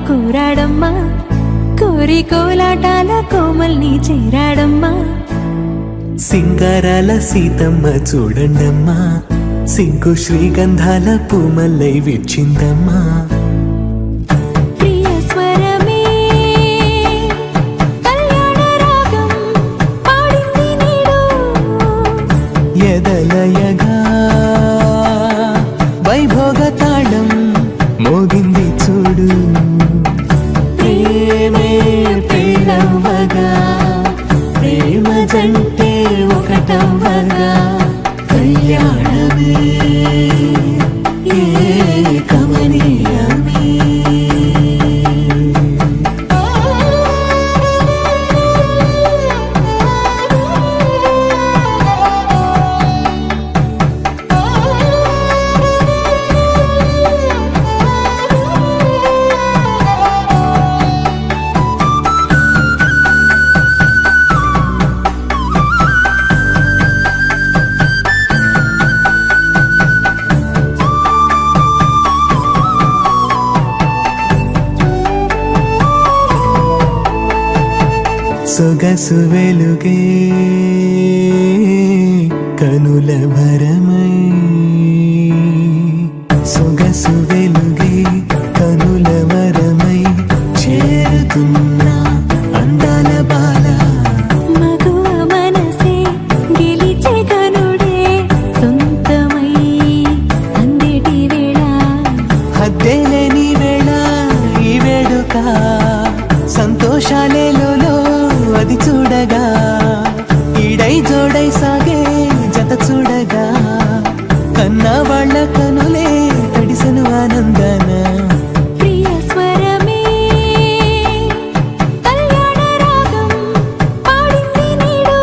కూరాడమ్మా కోరి కోలాటాల కోమల్ని చేరాడమ్మా సింగారాల సీతమ్మ చూడండమ్మా సింకు శ్రీగంధాల పూమల్లై విచ్చిందమ్మా ప్రియ స్వరమే కళ్యాణ రాగం పాడింది నీడు ఎదలయగా వైభోగ తాళం మోగింది చూడు ప్రేమే పెళ్ళవ్వగా ప్రేమ జంటే ఒకటవ్వగా కళ్యాణమే కమనీయమే సొగసు వెలుగే కనుల భరమై సొగసు వెలుగే కనుల వరమై చేరుతున్నా అందాల బాల మగువ మనసే గెలిచే కనుడే సొంతమై అందేటి వేళ హద్దేలేని వేళ ఈ వేడుక సంతోషాలేలో అది చూడగా ఈడై జోడై సాగే జత చూడగా కన్నా వాళ్ళ కనులే తడిసెను ఆనందన ప్రియ స్వరమే కళ్యాణ రాగం పాడింది నీడు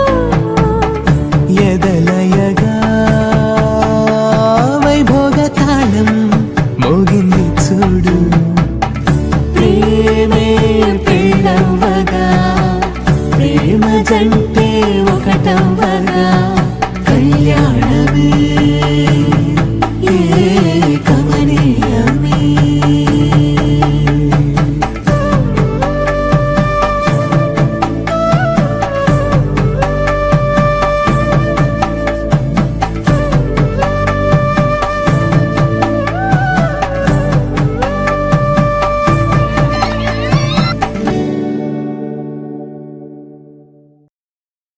ఎదలయగా వైభోగ తాళం మోగింది చూడు ప్రేమే పెళ్ళవ్వగా ప్రేమ జంటే ఒకటవ్వగా కళ్యాణమే